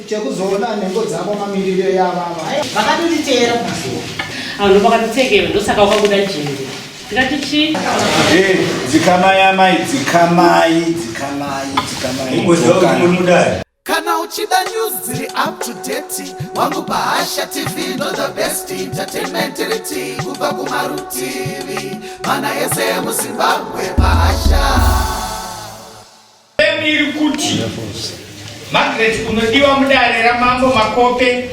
chekuzoona nhengo dzavo mamiriro yavava vakatotiteera KuMasowe vanhu vakatotsekewa ndosaka wakabuda jende tikati chi dzikamai amai dzikamai kana uchida news dziri up to date wangu bahasha tv ndo the best entertainment riti kubva kumarutivi mana yese emuzimbabwe bahasha iri kuti Margaret unodiwa mudare ramambo makope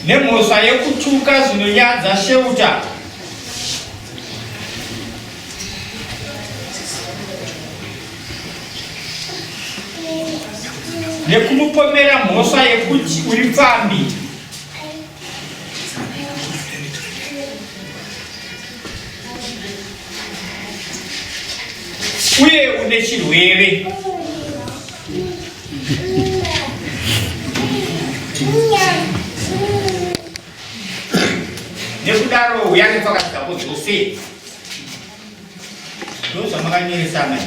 nemhosva yekutuka zvinonyadza sheuta nekumupomera mhosva yekuti uri pfambi uye une chirwere nekudaro uyane pakadzako dzose ndozvamakanyeresana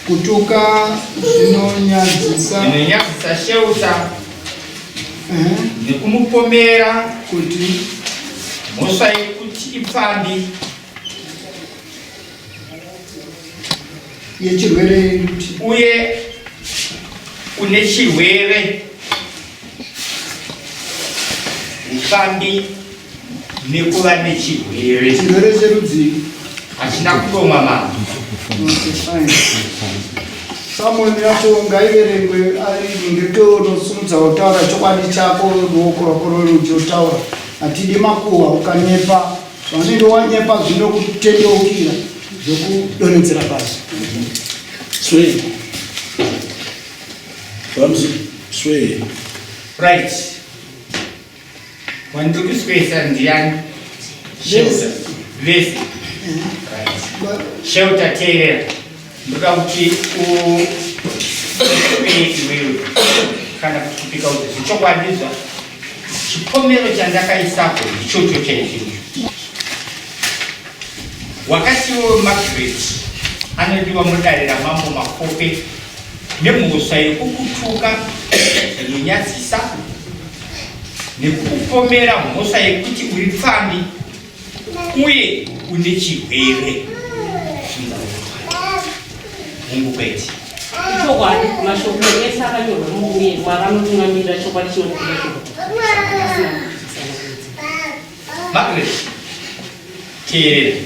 kutuka zvinonyadzisa sheuta nekumupomera kuti mhosva yekuti ipfambi yechirwere uye une chirwere upfambi nekuva nechirwere cherudzi hachina kutomwa mama samoni yacho ngaiverengwe ari ngekeunosimudza kutaura chokwadi chako ruoko rwako rwerudzi otaura hatidi makuhwa ukanyepa vanenge wanyepa zvinokutendeukira zvokudonhedzera pasi sway right wandiri kuswesa ndiani vese sheuta teerera ndoda kuti iwewe kana kutupika kuti zvichokwadizva chipomero chandakaisapo ichocho chaizvizvo wakatiwo Margaret anodiwa mudare ramambo makope nemhosva yekukutuka zvinonyadzisa nekukupomera mhosva yekuti uri pfambi uye une chirwere mungukweti chokwadi mashoko ese akanyorwa mumbuye mwakanotungamirira chokwadi chinokura Margaret teerera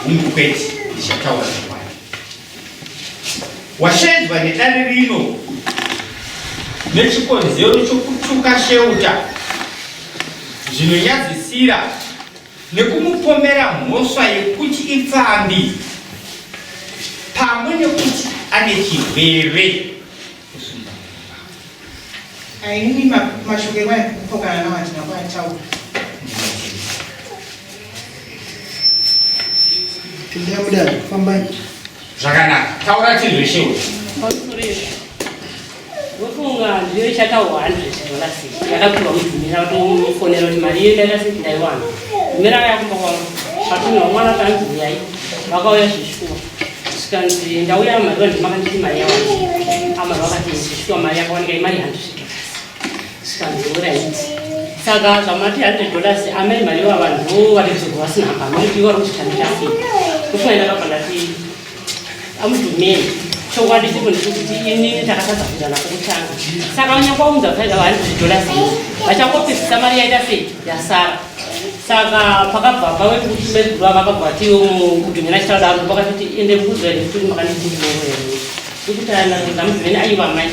mungukweti ndichataura chokwadi washedzwa nedare rino nechikonzero chokutuka sheuta zvinonyadzisira nekumupomera mhosva yekuti ipfambi pamwe nekuti ane chirwere ainini mashoko ekupokana navatina kwataura tindiyamudare fambai zvakanaka taura chizvesheuta vofunga ndiyo chataurwa $100 yakapiwa mudhumira kutofonera kuti mari yendaita seti ndaiwana dhumira yakumba kwavo patunha mwana kanziyai vakauya zvishuwa sikanzi ndauya mari vandimakanditi mari yawana amari vakati zvishuwa mari yakawanika imari $100 sikanzi uraiti saka zvamati $100 amai mari vavanhu vatizorwa vasina pamaipiwa rokuti tanditafika kufunga ndakapandati amudhumeni chokwadi chiko ndikuti inini takatadza kuita nako kutanga saka unyakwaunza faida $100 vachangopedzisa mari yaita sei yasara saka pakabva paweti kuti megurwa vakabva tiwo kudhumira chitaudaro pakati ende mukuzwa ere kuti makanditiiere ikuti zamudhumeni aiva mai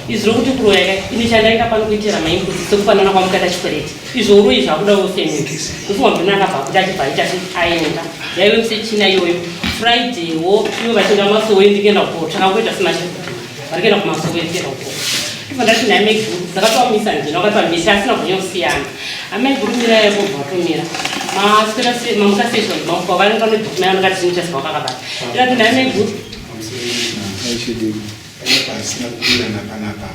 izviro kuti kuroyaka ini chandaita pano kuitira maimbuzi sekufanana kwamukaita chikwereti izvoro izvi akudawo femini kufunga mdhumeni akabva kuti achibva aitati aenda yaive musechina iyoyo Fridaywo ivo vachinga KuMasowe ndikuenda kukotsvaka kuita semachikuti varikuenda KuMasowe ndikuenda kukotsvaka ndifandati naimeguru dzakatwamisa ndina wakatwa misi asina kunyosiyana ameguru mira yako bvatomira mamukasesha mamuka varenga nedhokuma yanokati zvinhu chasika wakakabata ndikati naimeguru Aishidini. Pasina kukwirana panapa.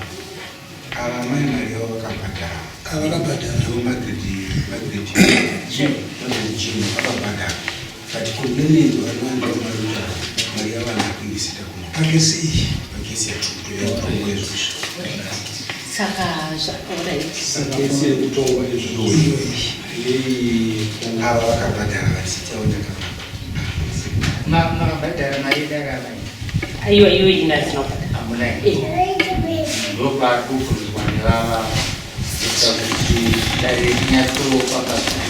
Ava mai mari yavo vakabhadhara. Magredhi vakabhadhara. But kunenendo vanowanda vamaruta mari yavo vanakuisita pakesi yatupu yatongo izvozvo. Saka pakesi yekutongwa izvozvo. Ava vakabhadhara vachiitawo ndakavapa. Makabhadhara mari ndakavapa. aiwa iwe ina dzinobhadhara. Ndopakukurudzwa nevava kuti dare rinyatsokwakazva.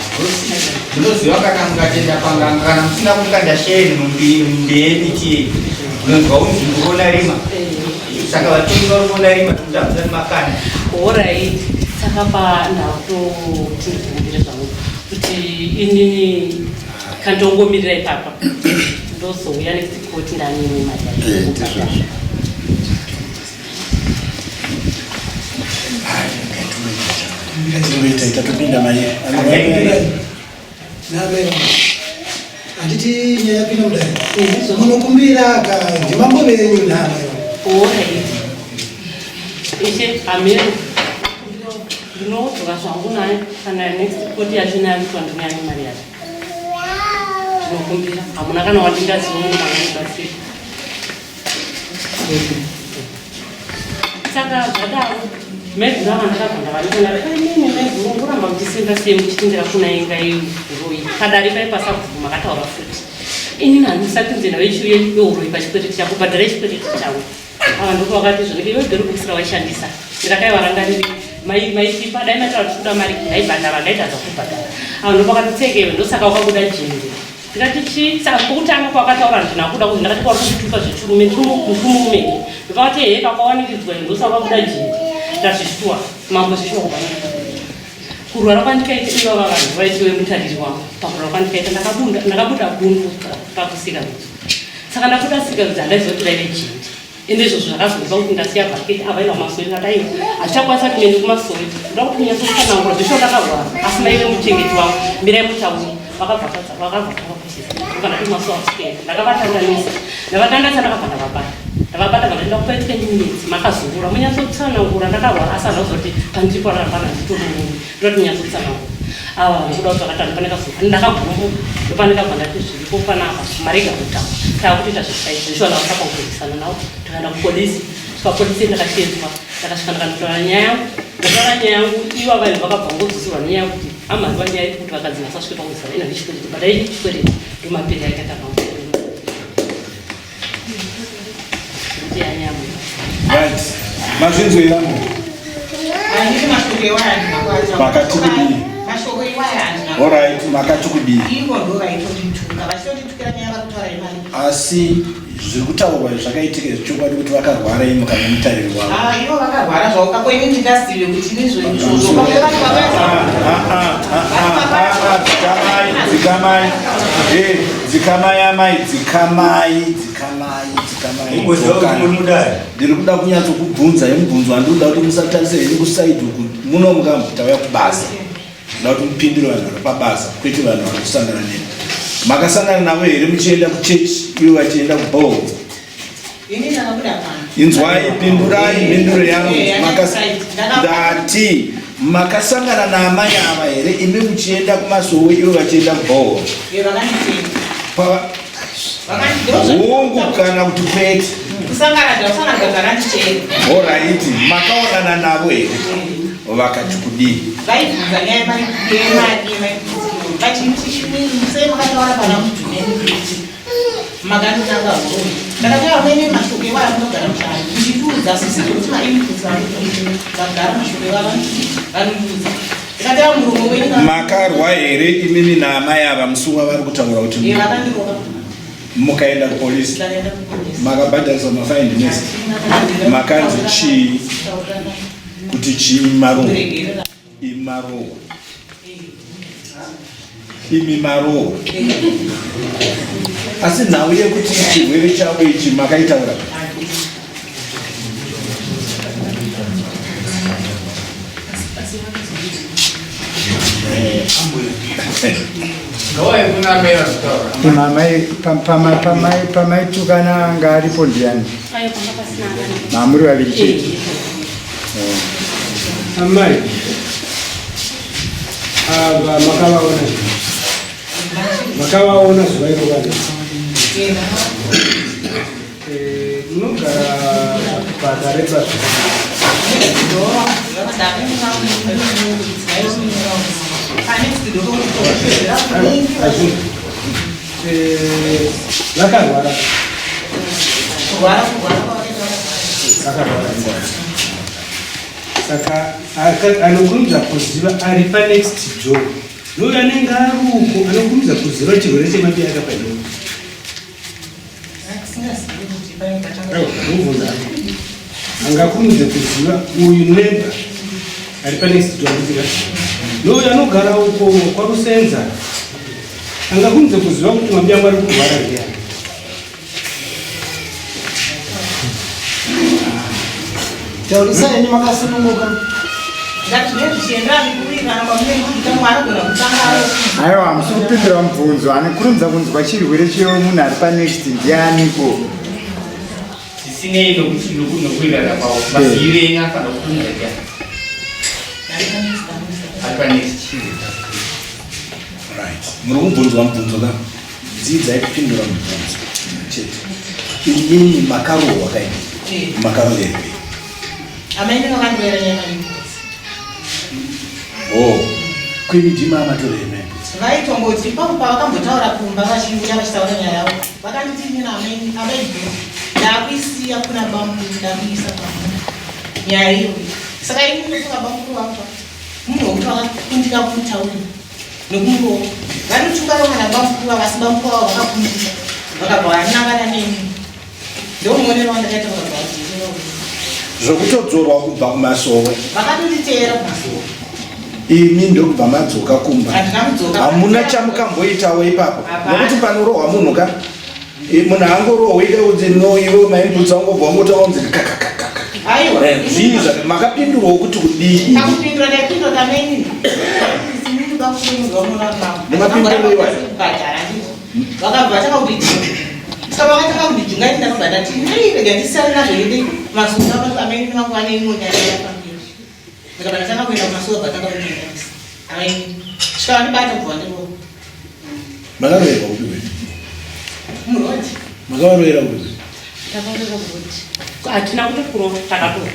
Munoziva kana mukatenda panganga kana musina kukanda sheni mumbemiti yedu munonzwa kunzi ndikuona rima. Saka vatongi varikuona rima tokutambisa nemakanda. Alright, saka pandautotimbire zvangu kuti inini kantongomirira ipapa ndozouya nekoti ndanini madai. Itatupinda maye. Nabe. Anditi nyaya pina mudai. Munokumbira ka ndimambo venyu nabe. Alright. Ishe amir. Ndinodzora zvangu naye kana next koti yachina vitwa ndinyani mari yacho. Ndinokumbira hamuna kana wandingaziva munhu mangani. Saka zvadaro mezuru avandakabvanda varikona inini mezuru ngoramba muchisimba sei muchitindira kuna inga yeuroi kadari pai pasabvuku makataura futi inini handisapinze vechiuroi pachikwereti chako bhadhara chikwereti changu ava ndoko vakati zvoneke iwe gerubhokisi rawaishandisa ndakaivarangariri maitipa dai mataura tichikuda mari haibhadhara ndaita dzakubhadhara ava ndoko vakatitsekewe ndosaka wakabuda jende ndikati chii saka pokutanga kwakataura ndinakuda kuti ndakati kwakutituka zvechirume ndikumurume ndikati he kakawanikidzwa ndosaka wakabuda jende ndazvishtua mambo zvishtua kubanaka kurwara kwandikaita iva vanhu vaitiwe mutariri wangu pakurwara kwandikaita ndakabuda bundu pakusikarudzi saka ndabuda sikarudzi handaiziva kuti vaive jindi ende izvozvo zvakazondipa kuti ndasiya bhaketi avaina kumasowe ndikati aiwa hazvichakwanisa kuti mende kumasowe ndoda kuti munyatsokutanangura zvisho ndakarwara asi maive muchengeti wangu mirai mutauri vakabva vakapusisa kana kuti masowe akusikeenda ndakavatandanisa ndavatandanisa ndakabva ndavabata ndavabata kana ndida kupaitike ndiminitsi makazungura munyatsotsanangura ndakarwara asi handazoti pandipo rapana nditorumuni ndoti munyatsotsanangura ava ndoda kuti vakatandipandikazuva ndakagumbu ndopandikamva ndati zviripo panapa marega kutanga taakutoita zvishona vakapangurikisana navo tikaenda kupolisi tikapolisi ndakachedzwa ndakasvika ndakandotaura nyaya yangu ndotaura nyaya yangu iva vanhu vakabva ngodzosirwa nenyaya yekuti amhari vanyaya yekuti vakadzi vasasvike pakuzara ina vechikwereti bhata ii chikwereti ndomapiri akaitaka Right. Mazvinzo yangu. Anditi mashoko ewaya ndinakwacha. Makati kudii. Mashoko ewaya ndinakwacha. Alright, makati kudii. Ivo ndo vaitondituka. Vachitotitukira nyaya vakutaura imari. Asi zviri kutaurwa zvakaitika zvichokwadi kuti vakarwara imi kana mutariri wavo. Ivo vakarwara zvaukapo ini ndingazive kuti nizvo. Dzikamai. Dzikamai amai, dzikamai. Ndiri kuda kunyatsokubvunza yemubvunzo handinoda kuti musatarise henyu kusaidi uku muno mukamutauya kubasa. Ndoda kuti mupindire vanhu vari pabasa kwete vanhu vari kusangana nemi. Makasangana navo here muchienda kuchechi ivo vachienda kubhoo? Ini ndakabuda pano. Inzwai pindurai mhinduro yangu. Ndati makasangana naamai ava here imi muchienda kuMasowe ivo vachienda kubhoo? Hongu kana kuti kwete. Alright, makaonana navo here vakati kudii? Vaibvunza nyaya makanditanga hurumwe ndakataura mene mashoko ewaya munogara mushani muchituudza sisiri kuti maimukudza vagara mashoko evanondudza ndikataura murume wenyu makarwa here imimi naamai ava musunga vari kutaura kuti vakandirova mukaenda kupolisi makabhadharisa mafaini nesi makanzi chii kuti chii imarowa imi marowa asi nhau yekuti chirwere chavo ichi makaitaura pamaitukana anga aripo ndiani Ayo panga pasina ngani. Mamuri walichiti. Amai. Makawaona zvaiko vale. Unogara pakarepa vakarwara saka anokurumidza kuziva ari panext job noyo anenge ari uko anokurumidza kuziva chirwere chemabia akapadoo mubvunza angakurumidze kuziva uyu neba ari panext job noyo anogara uko kwarusenza angakurumidze kuziva kuti mabia angu ari kurwara ndiani. Taurisa ini makasununguka. Aiwa, musupindira mubvunzo anokurumidza kunzwa chirwere chemunhu ari panext ndianiko? Tisinei nokuirara kwavo masiyiro enyu afana kukurumidza ndiani ari panext. Muri kubvunzwa mubvunzo ka dzidzai kupindura mubvunzo chete. Inini makarohwa kaini makarohwa Ameni wakandwera nyama. oh kwimidima amatoreme Vaitomboti papo pavakambotaura kumba vachinguya vachitaura nyaya yavo vakanditi nina ameni abedzo ndakuisiya kuna bambu ndakuisa pamwe nyaya iyo saka ini ndofunga bambu wapa munhu wokuti vakakundika kutaura nokumurova vanotukawo kana bambu vasi bambu wavo vakakundika vakabva vanangana neni ndomuonero wandakaita vakabva zvokutodzorwa kubva kumasowe vakatonditeera kumasowe imi ndokubva madzoka kumba hamuna chamukamboitawo ipapo nokuti panorohwa munhu ka munhu angorohwika kuti no iwe maimbudza ungobva ungota unzi zvii makapindurwawo kuti kudii vakabva saka vakataka kundijungaiti ndakabva ndati rega ndisari nazvoidi mazuva ameni vangu vaneimonyayapambiri ndikabva ndatanga kuenda kumasuwa bvatanga kutendanisa ameni svika vandibata kubva ndiro makarohera kudiwe muroti makarohera kudiwe Takarohera kuti hatina kutokurova takatora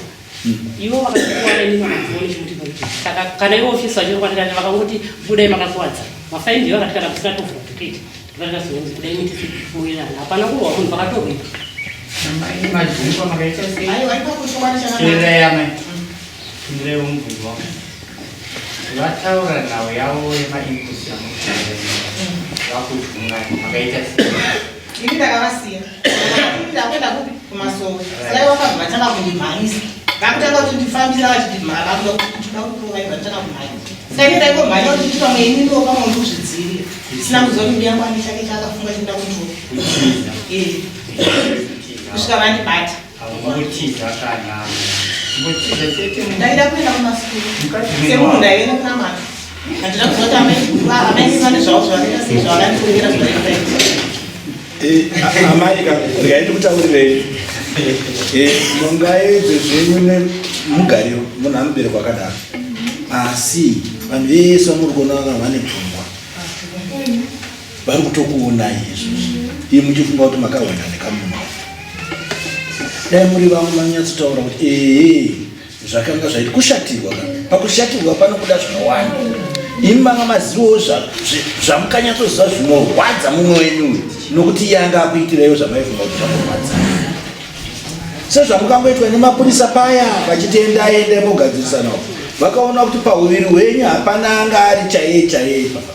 ivo vakatokuwana ini makakuone chimuti kuti saka kana ivo ofisi vachiri kwandikati vakangoti budai makakuwadza mafaini ndivo vakati kana kusingatovhura tiketi vakazonzi kudai mitisifuirana hapana kurwa munhu vakatorwika majungwa makaita sei pindirai mubvunzo wako vataura nhau yavo yemainpusi vakujungana makaita sei ini ndakavasiya ndakwenda kupi kumasowe sai vakabva vatanga kundimhanyisa vakutanga kuti ndifambisa vachiti vakutovaibva kumhanyisa saka ini ndaingomhanya kuti pamwe ini ndopamwe ndikuzvidzirira sina kuzoti mbiya kwani chake chakafunga chinoda kutoa kusvika vandibata ngotiza kana ngotiza chete ndaida kuenda kumasukuru semunhu ndaienda kuna mama handina kuzoti amaisane zvavo zvavakaita sei zvavakandikurekera zvavaita amaika regaiti kutaurirei mungaedze zvenyu nemugariro munhu anoberekwa akadaro asi vanhu vese vamuri kuona vane pfungwa vari kutokuonai izvozvi iye muchifunga kuti makahwena nekamunhu dai muri vamwe manyatsotaura kuti zvakanga zvaiti kushatirwa pakushatirwa panokuda zvakawanda imi manga mazivawo zvamukanyatsoziva zvinorwadza mumwe wenyu nokuti yanga akuitireiwo zvamaifunga kuti zvanorwadza sezvamukangoitwa nemapurisa paya vachitendaende mogadzirisanawo vakaona kuti pauviri hwenyu hapana anga ari chaiye chaiye ipapa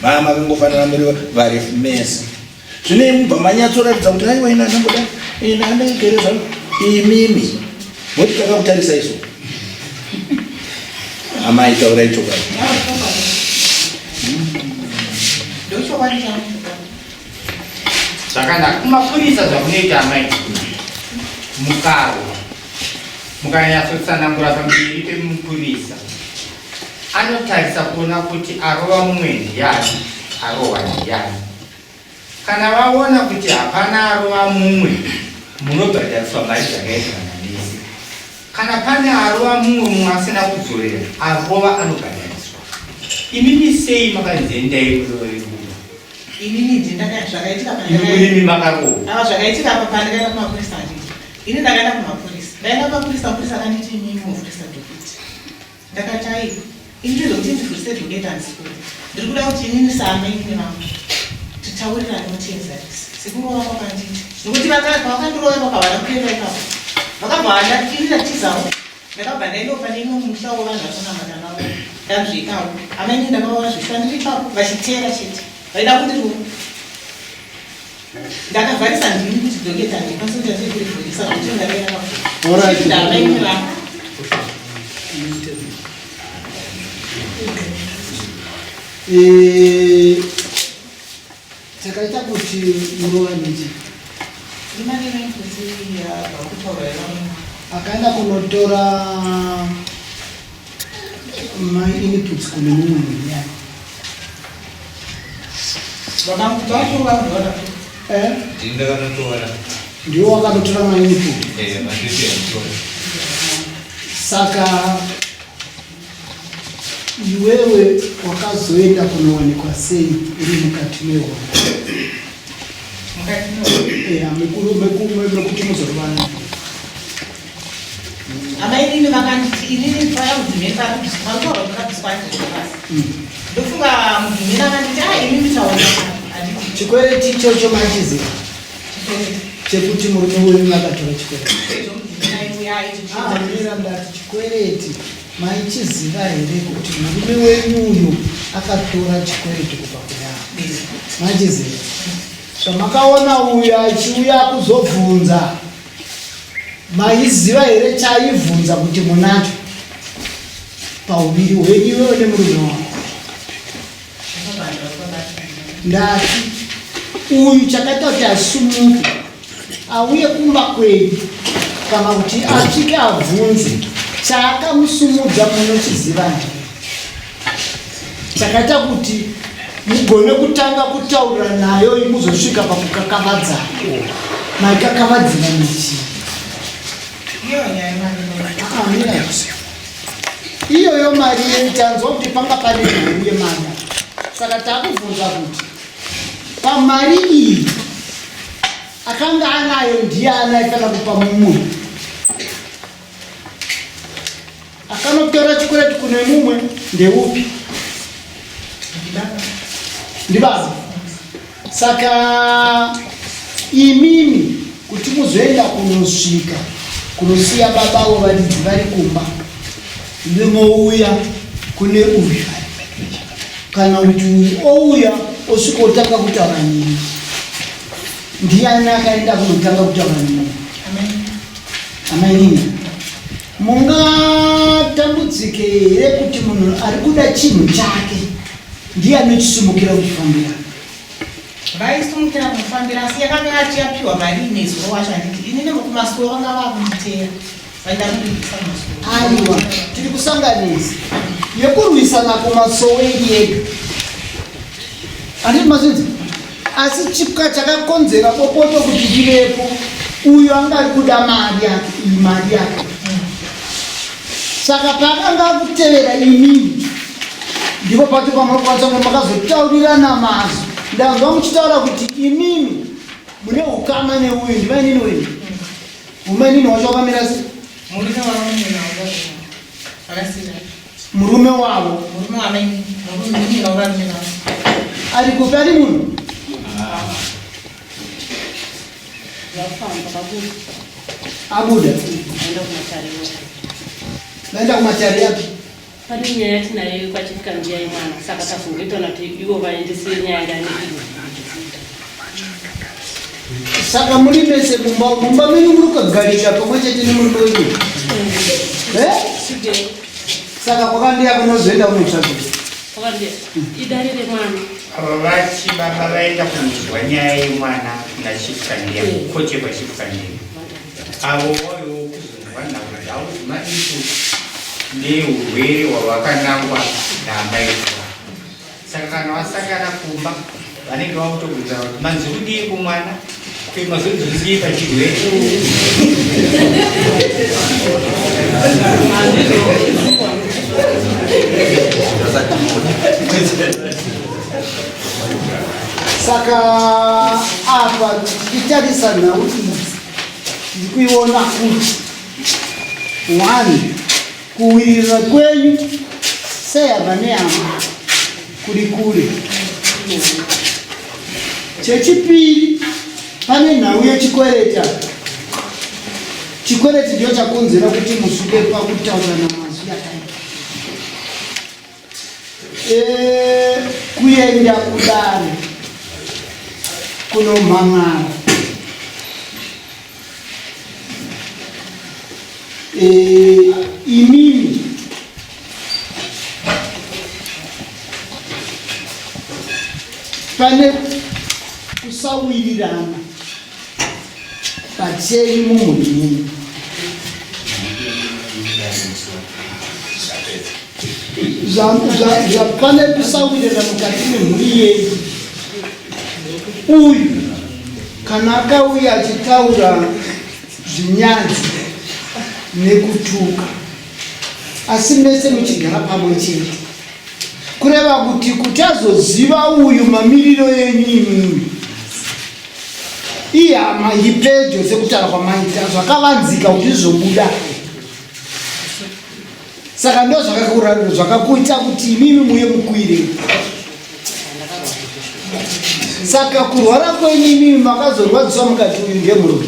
mama kangofanira muri varefu mese zvine mubva manyatsoratidza kuti aiwa ina anamboda ina anengereza imimi moti takakutarisa iso amai taura ichokwadi zvakanaka kumapurisa zvakunoita amai mukaro mukanyatsosanangura pamberi pemupurisa anotarisa kuona kuti arova mumwe ndiani arohwa ndiani kana vaona kuti hapana arova mumwe munobhadhariswa mari zvakaenzana nese. Kana pane arova mumwe asina kudzorera, arova anobhadhariswa. Imimi sei makanzi endai kuroiruva? Inini zvakaitika imimi makarova. Zvakaitika pandakaenda kumapurisa anditi. Ini ndakaenda kumapurisa. Ndaenda kumapurisa, mapurisa akanditi imimi mufurisa dhoketi. Ndakati aiwa. Ini ndizokuti ndifurisa dhoketi handisikuti. Ndiri kuda kuti inini saamaini vangu. Titaurirane mutenzaisi. Sikurova kwakanditi. Nokuti vakandirova pavana kuenda ipapo. Vakabva vandatizawo. Ndakabva ndaindopa neimwe musha wavanhu vatonamata navo. Ndazvikawo. Amaini ndakaona zvishandiri ipapo vachiteera chete. Vaida kundirova. Ndakavharisa ndini kuti dhoketi handikwanisa kuti kurivhurisa kuti ndakaenda papo. Ndamaini vangu. Takaita kuti murova niji akaenda kunotora mainputs kune mumwe munhu yake ndiwo wakanotora mainput. Saka iwewe wakazoenda kunowanikwa sei uri mukati mehoro mekuti muzorovana? Amainini vakanditi inini paya mudhumeka vantaura kukabviswandirobasi ndofunga mudhumena akanditi inini taona chikwereti ichocho machiziva chekuti murume wenyu akatora chikwereti ndati chikwereti maichiziva here kuti murume wenyuyu akatora chikwereti kubva kuyavo machiziva zvamakaona uyu achiuya kuzobvunza maiziva here chaibvunza kuti munacho pauviri hwenyuwewo nemurume wako? Ndati uyu chakaita kuti asumuke auye kumba kwenyu kana kuti asvike abvunze chaakamusumudza munochiziva here chakaita kuti mugone kutanga kutaura nayo imuzosvika pakukakavadzana maikakavadzana nechi iyoyo mari yeitanzwa kuti panga pane mhuru yemana. Saka takubvunza kuti pamari iyi akanga anayo ndiani aifana kupa mumwe akanotora chikwereti kune mumwe ndeupi? Ndibaba. Saka imimi kuti muzoenda kunosvika kunosiya babavo varidzi vari kumba iwe mouya kune uyu kana kuti uyu ouya osvika otanga kutaura nini ndiani akaenda kunotanga kutaura nini? Amainini mungatambudzike here kuti munhu ari kuda chinhu chake ndiye anochisumukira kufambira? vaisumukira kufambira asi yakanga yati yapiwa mari inezuva wacho handiti inini mukuMasowe vanga vakunditeera vaida kundibvisa kuMasowe. Aiwa, tiri kusanganisa yekurwisana kuMasowe yega handiti mazvinzi, asi chipwa chakakonzera bopoto kuti ndivepo uyu anga ari kuda mari yake iyi mari yake. Saka paakanga akutevera imini ndipo pati pamakwatsonge makazotaurirana mazwi ndanzwa muchitaura kuti imimi mune ukama neuyu ndivainini wenyu umainini wacho wakamira sei? Murume wavo ari kupi? Ari munhu abuda naenda kumatari yapi? Pani nyaya yatinayo kwachitika mbiya imwana saka tafungaitona kuti ivo vaendese nyaya ndani iyo. Saka muri mese mumba menyu muri kugarika pamwe chete nemurume wenyu? Saka kwakandiya kunozoenda kunotsvaga kwakandiya idarire mwana ava vachi baba vaenda kunzwa nyaya yemwana kuna chifukanira koche pachifukanira avo vauyo kuzonzwa nhau dzavo dzemaipo neurwere hwavakanangwa naamai vavo. Saka kana vasangana kumba vanenge vakutobvunza kuti manzi kudii kumwana Saka apa tichitarisana kuti ndikuiona kuti 1 kuwirira kwenyu seyava neyama kuri kure. Chechipiri pane nhau yechikwereta. Chikwereti ndiyo chakonzera kuti musuke pakutaura namazwi akaita. Kuenda kudare kunomhan'ara. Imimi pane kusawirirana pachenyu mumudini. Pane kusawirirana mukati memhuri yenyu. Uyu kana akauya achitaura zvinyanzi nekutuka, asi mese muchigara pamwe chete, kureva kuti azoziva uyu mamiriro yenyu imimi, ihama ipedyo sekutaura kwamaita zvakavanzika kuti zvizobuda. Saka ndo zvakakuita kuti imimi muye mukwire. Saka kurwara kwenyu imimi makazorwadziswa mukati uyu ngemuro.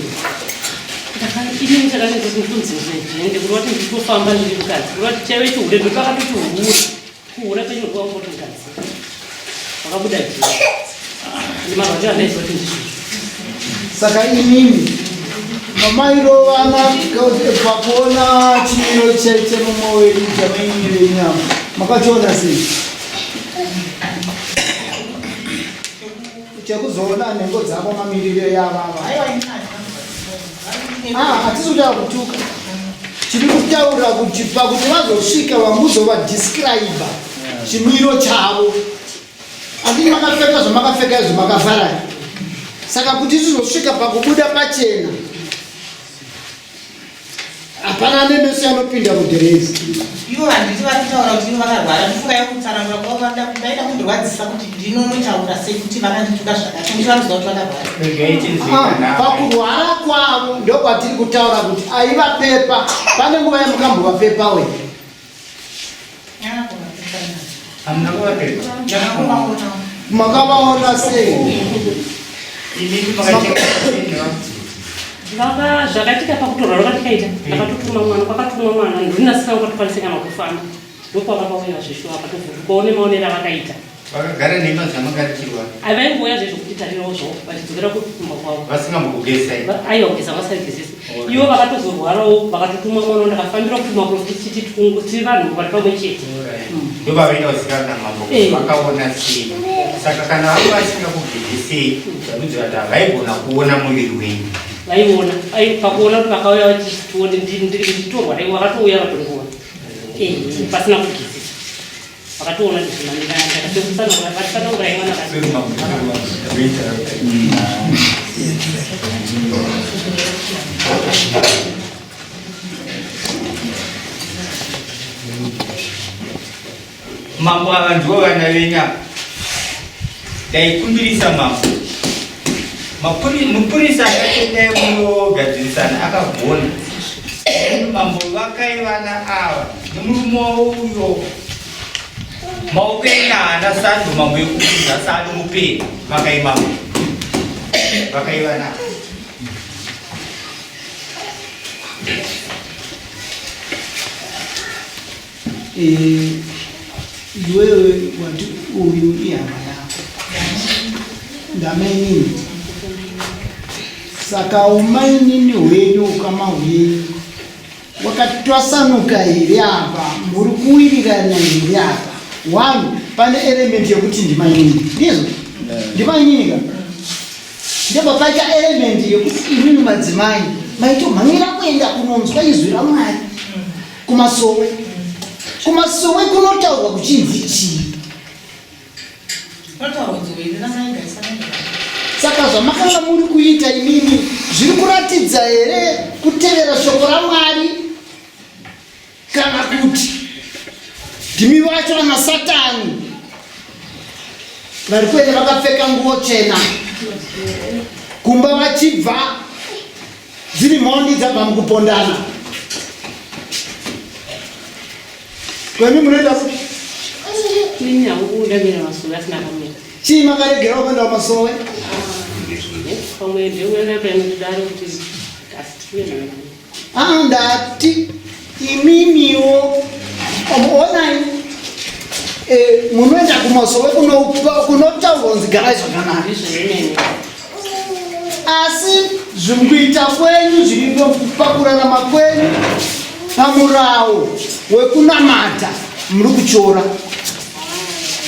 Ini misalnya itu kunci saja. Yang kedua itu itu famban di bukan. Kedua cewek itu udah berpakat itu udah kan juga mau potong kan. Maka budak itu. Lima raja ada seperti itu. Saka ini mama iro anak kau pakona cino cece mau ini jamin ini nyam. Maka coba sih. Cekku zona nhengo dzavo mamiriro yavava. Hatizota kutuka. Tiri kutaura kuti pakuti vazosvika vamuzovadescribe chimiro chavo. Andini makapfeka zvamakapfeka izvo makavhara. Saka kuti tizosvika pakubuda pachena, hapana nemeso anopinda mudhirezi. Ivo handiti varitaura kuti vakarwara. Ndifunga yekutsanangura kwavo vaida kundirwadzisa kuti ndinonotaura sei kuti vakandituka zvakati. Kuti vanoziva kuti vakarwara. Pakurwara kwavo ndokwatiri kutaura kuti aivapepa. Pane nguva yamukambovapepa we. Makavaona sei? Vaka zvakatika pakutorwa vakatikaita. Vakatotuma mwana, kwakatumwa mwana, ndinasika kwatokwanisa kana kufamba. Ndipo vakauya zvishwa pakatokuone maonera vakaita. Vakagara nema dzamagarichirwa. Avaingoya zvezvokutitarirawo vachidzokera kukumba kwavo. Vasingambokugeza. Aiwa kugeza vasarigezesa. Ivo vakatozorwarawo vakatotuma mwana ndakafambira kutuma profiti tiri vanhu vari pamwe chete. Ndo vavaenda vasikana mambo vakaona sei. Saka kana vavo vasingakugezesei zvamudzivata vaigona kuona muviri wenyu. Vaiona pakuona kuti vakauya vachitione nditorwa dai vakatouya vatongoona pasina kugezesa. Vakatoona ndikatsanangura imwana mambo ava ndivo vana venya. Daikumbirisa mambo. Mupurisa akatendai munogadzirisana akagona. Mambo vakaivana ava nemurume uyo maoko enyana sando mambo ekuza sado mupeni vakaimambo vakaivana. Iwewe wati uyu ihama yako ndamenini. Saka umainini hwenyu ukama hwenyu wakatwasanuka here apa, muri kuwirirana here apa. 1 pane element yekuti ndimainini. Ndizvo? Ndimainini ka? Ndipo paita element yekuti imini madzimai maitomhanyira kuenda kunonzwa izwi raMwari KuMasowe. KuMasowe kunotaurwa kuchinzi chii? Saka zvamakanga muri kuita imimi zviri kuratidza here kutevera shoko raMwari kana kuti ndimi vacho vana Satani vari kuenda vakapfeka nguo chena kumba vachibva dziri mhondi dzabva mukupondana kwemi munoenda kuti chii makaregerawo kuenda kuMasowe ndati imimiwo onai munoenda kuMasowe kunotaurwa kunzi garai zvakanaka, asi zvikuita kwenyu zviri pakurarama kwenyu pamurawo wekunamata muri kuchora.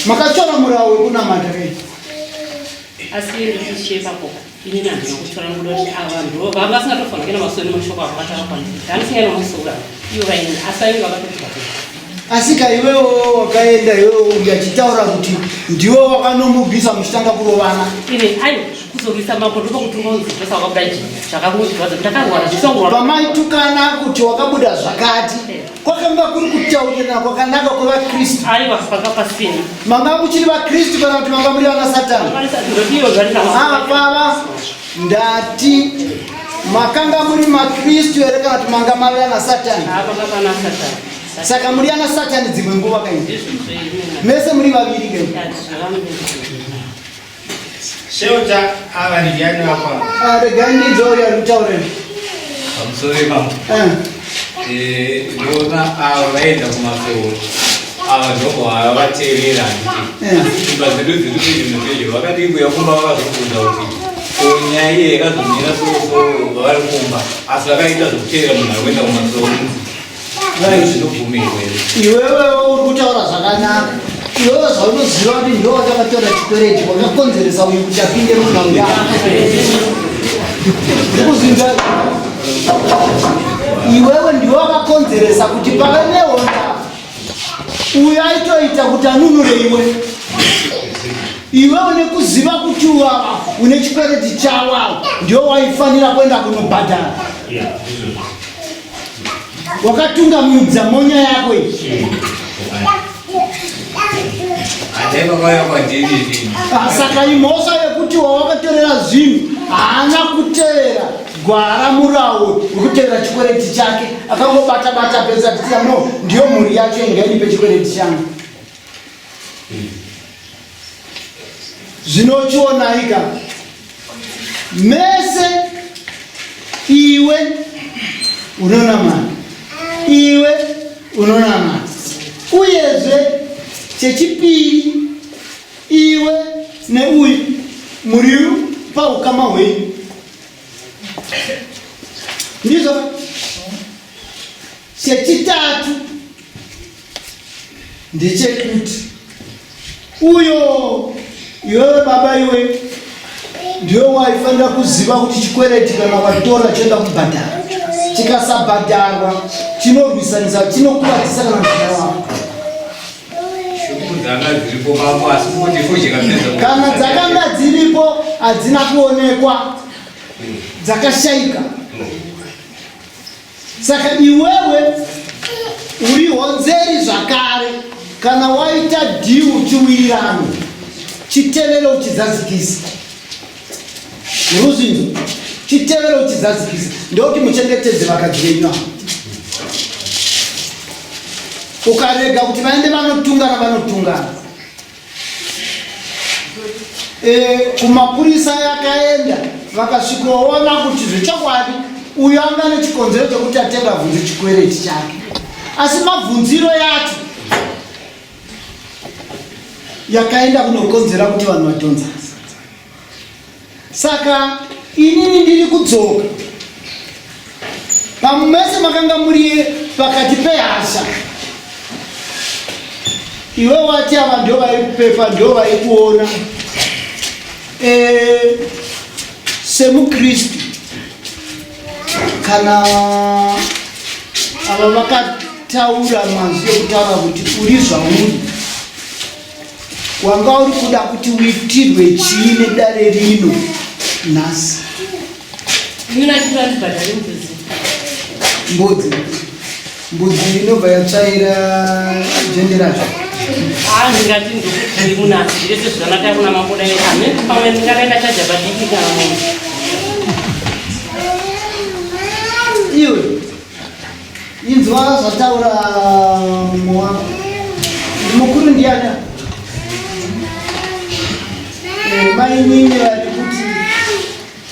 Makachora murawo wekunamata rei? Asi ndichishepa poka ini nanzo kuchora ngudoti abantu vasingatofana kena masoni mashoko akataka kwani ndanisinga nomusura iyo vaini asayi vakatoka. Asika iwewo wakaenda iwewo ungachitaura kuti ndiwo wakanomubvisa muchitanga kurovana. Ine ayo kuzorisa makondo kutunga nzitosa wakabudaji zvakamuti vadzo takangwara zvisongwa pamaitukana kuti wakabuda zvakati kwakanga kuri kutaurira kwakanaka kwavaKristu. Aiwa pakapasini manga muchiri vaKristu kana kuti manga muri vana Satani? Apava ndati makanga muri maKristu here kana kuti manga mari vana Satani? Saka muri vana Satani dzimwe nguva kaini mese muri vaviri kaini. Sheuta ava ndiani apa? Regai ndidzouri ari kutaura. Pamusoro pamo. Ndona ava vaenda kuMasowe. Ava ndoko ava vateerera nditi. Imba dzedu dziri vakati kuya kumba vakazobvunza kuti nyaya iye yakazomira soro vavari kumba asi vakaita zvokuteerera munhu ari kuenda kuMasowe. Zvinobvumirwa here? Iwewe uri kutaura zvakanaka. Iwewe zvaunoziva kuti ndiwo wakataura chikwereti wakakonzeresa uyu kuti apinde munhau yako. Ndikuzinza iwewe ndiwo wakakonzeresa kuti pave nehonda uyu aitoita kuti anunure iwe. Iwewe nekuziva kuti une chikwereti chawa ndiwo waifanira kuenda kunobhadhara. Wakatungamidza monya yako iyi. Saka imhosva yekuti wawakatorera zvinhu haana kuteera gwara murawo wekuteera chikwereti chake akangobata-bata pesa titia no ndiyo mhuri yacho ingainipe chikwereti changu. Zvinochionaika mese iwe unonamata iwe unonamata uyezve chechipiri iwe neuyu muri paukama hwenyu. Ndizvo chechitatu ndechekuti uyo iwewe baba iwe ndiwe waifanira kuziva kuti chikwereti kana watora choenda kubhadhara chikasabhadharwa chinorwisanisa chinokuvatisa kana mwana wako. Kana dzakanga dziripo hadzina kuonekwa dzakashaika. Saka iwewe uri honzeri zvakare kana waita dhiu chiwirirano chitevere uchidzadzikisa. Muruzinzo chitevere uchidzadzikisa ndokuti muchengetedze vakadzi venyu ava. Ukarega kuti vaende vanotungana vanotungana. Kumapurisa yakaenda vakasvikoona kuti zvechokwadi uyu anga nechikonzero chekuti atenga bvunzi chikwereti chake, asi mabvunziro yacho yakaenda kunokonzera kuti vanhu vatonza. Saka inini ndiri kudzoka pamese makanga muri pakati pehasha. Iwe wati ava ndio vaipepa ndio vaikuona semuKristu kana ava vakataura mazwi ekutaura kuti uri zvauri wanga uri kuda kuti uitirwe chii nedare rino nhasi Mina chitandibhadhari mbudzi. Mbudzi inobva yatsvaira jende racho. Ndingati ndiri munasi ndese zvakanaka kuna mabuda edu. Hamene pamwe ndingakaita chaja padiki kana munhu. Iwe inzwa zvataura muwako. Mukuru ndiani? Mainini vari kuti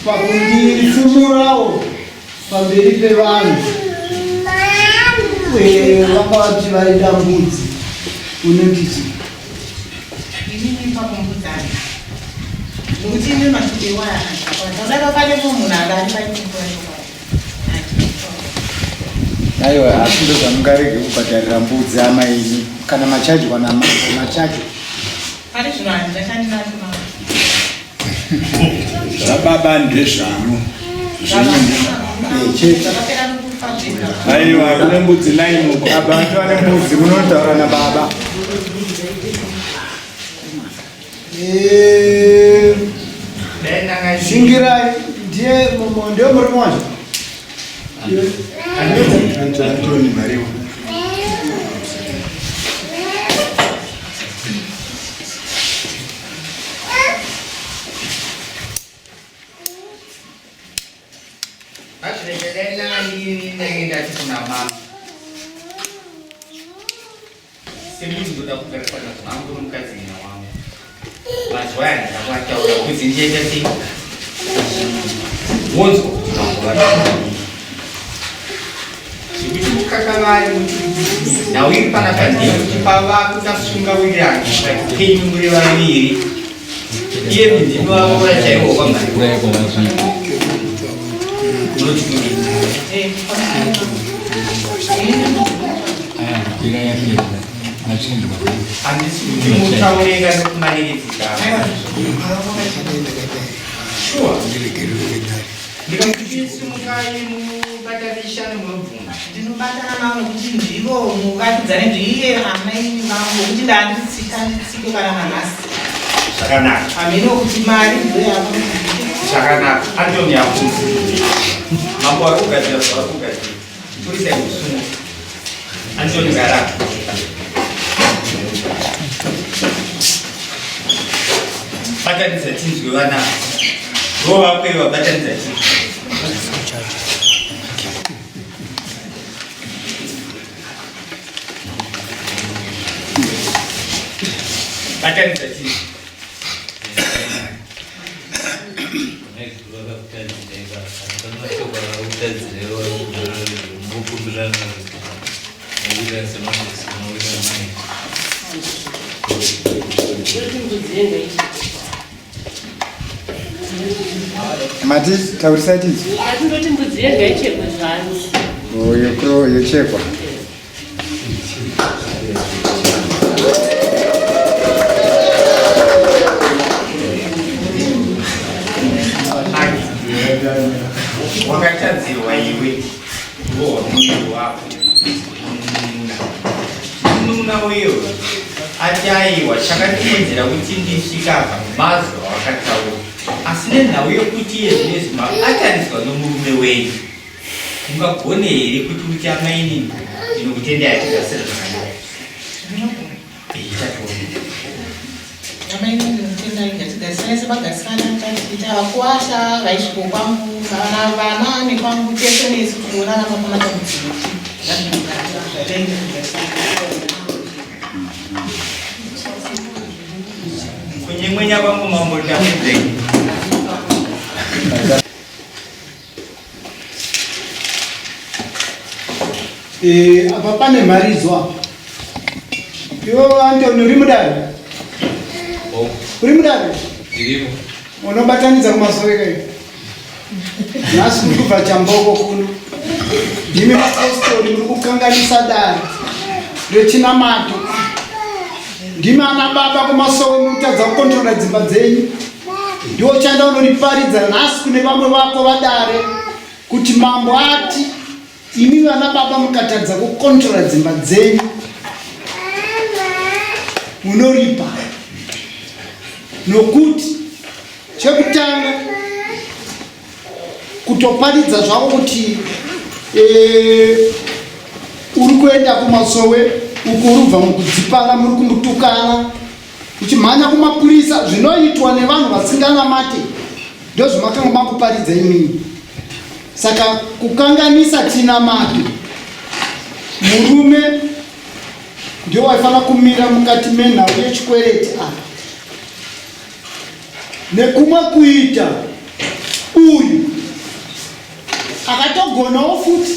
pakundifumurawo pamberi pevanhu vanga vati vaida mbudzi. Unotiti inini pakumbudzana nokuti ine mashukirwa akadaka panepo munhu akari paikukoa. Aiwa, asi ndozvamungarege kubhadharira mbudzi amaini kana machajwa namachajo. Ari zvino handingachandinacho Zvababa ndezvano. zvakapera nokufadzika. Aiwa, kune mbudzi 9 uko. Abantu vane mbudzi munotaura nababa. Shingirai ndiye murume wacho. Antoni Mariwa. Now you can have power to swing away the king with your knee. Here we go over a table. And this is traveling as money. Sure. Because you ndinobatana navo nokuti ndivo mungatidzane ndiiye amaini vangu kuti ndanditsike kana nanhasi zvakanaka hamene kuti mari ndoyavo zvakanaka antoni yafunzi mambo ari kugadzira zvari kugadzira kurisai kusunga antoni garaka batanidza tinzwe vana vo vakwewa batanidza tinzwe akanidza Mati taurisai tinzwi. Atindoti mbudzi yega ichekwe zvaro. Yochekwa. wakatadzirwa iwe munhu wako mununa uyo ati aiwa chakatienzera kuti ndisvika apa mazwa wakataura asi nenhau yokuti yezvinezvi atariswa nomurume wenyu ungagone here kuti uti amaini ndinokutenda yatigasira zvakanaka amaini ndinotenda igatigarisanaise bagarisana taita vakuwasha vaisviko kwangu vana nekwangu tese nesi kuonana mafanaka mudzii kunyemwenya kwangu mambotamudze apa pane mharidzwa iwo Antoni uri mudare unobatanidza KuMasowe kai nhasi muri kubva chamboko kuno ndimi mapostori muri kukanganisa dare rechinamato ndimi ana baba KuMasowe mutadza kukontrola dzimba dzenyu ndiwo chanda unoriparidza nhasi kune vamwe vako vadare kuti mambo ati imi vana baba mukatadza kukontrola dzimba dzenyu munoripa nokuti chekutanga kutoparidza zvavo kuti uri kuenda KuMasowe uko urubva mukudzipara muri kumutukana uchimhanya kumapurisa zvinoitwa nevanhu vasinganamate ndozvamakanga makuparidza imini. Saka kukanganisa chinamato murume ndio waifanira kumira mukati menhau yechikwereti apa nekumwe kuita uyu akatogonawo futi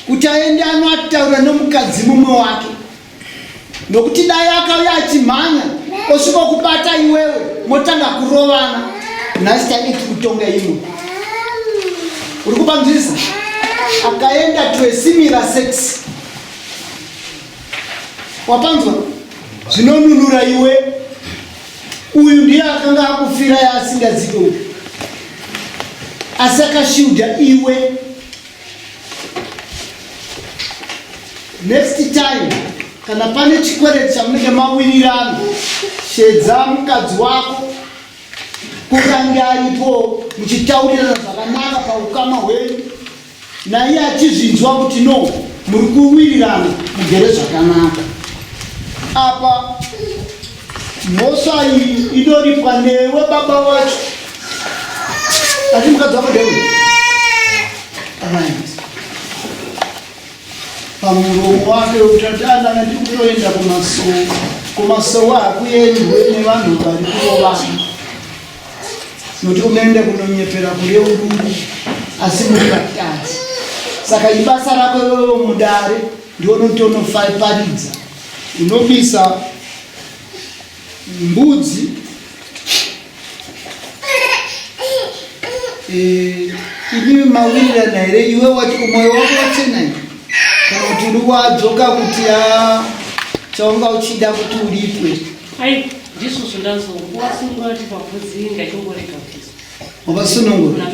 kuti aende anoataura nomukadzi mumwe wake, nokuti dai akauya achimhanya osvika kubata iwewe motanga kurovana nhasi taiti kutonga imwe. Uri kupanzvisa? Akaenda to a similar sex. Wapanzwa? Zvinonunura iwe. Uyu ndiye akanga akufira yasingazivi. Asi akashiuda iwe. Next time, kana pane chikwereti chamunenge mawirirana, shedza mukadzi wako kukange aripo muchitaurirana zvakanaka paukama hwenyu, naiye achizvinzwa kuti no, muri kuwirirana mugere zvakanaka. Apa mhosva iyi inoripwa newe baba wacho. Ati mukadzi wako ndewe pamuromo wake utati andanga ndiri kutoenda KuMasowe. KuMasowe hakuendwe nevanhu vari kurovana, nokuti unoenda kunonyepera kure urungu asi muri vatatu. Saka ibasa rako iwewe mudare ndio unotonoparidza. Unobisa mbudzi ivi mawirirana here iwe wati umwoyo wako wachena kana kuti uri wadzoka kuti chaunga uchida kuti uripwe. Ai ndisusu ndazowasungati pabvudzi ngachingorega kuti wavasunungura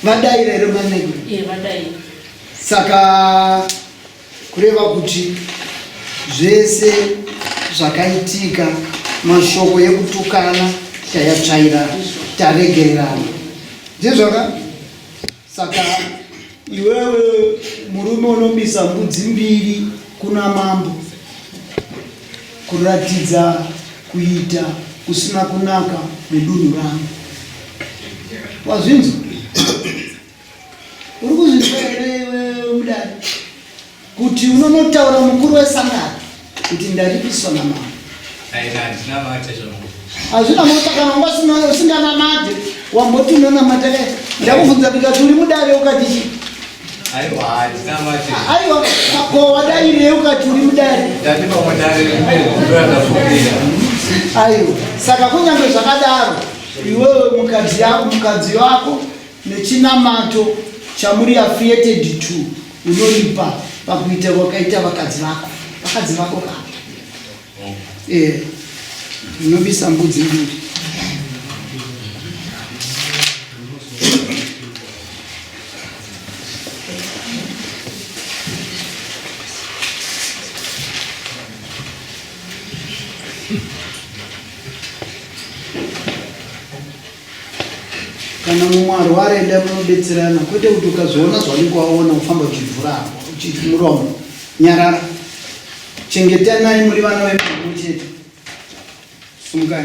vadaira here manego vadaira. Saka kureva kuti zvese zvakaitika mashoko ekutukana tayatsvaira taregererana ndizvoka. Saka iwewe murume unobisa mbudzi mbiri kuna mambo kuratidza kuita kusina kunaka mudunhu rangu. Wazvinzwa? Uri kuzvinzwa here iwewe mudari kuti unonotaura mukuru wesangano kuti ndaripiswa namambo? Hazvina mota kana wanga usinganamate wamboti unonamata kai? Ndakubvunza ndikati uri mudare ukati chii? Aiwa ko wadaire ukati uri mudare. Aiwa saka kunyange zvakadaro iwewe mukadzi wako nechinamato chamuri affiliated to unoripa pakuita wakaita vakadzi vako kana unobisa mbudzi mbiri. Kana mumwe arwara enda munodetserana, kwete kuti ukazoona zvaunenge waona ufamba uchivhura muromo. Nyarara, chengetanai muri vana vemwe chete. Sumukai.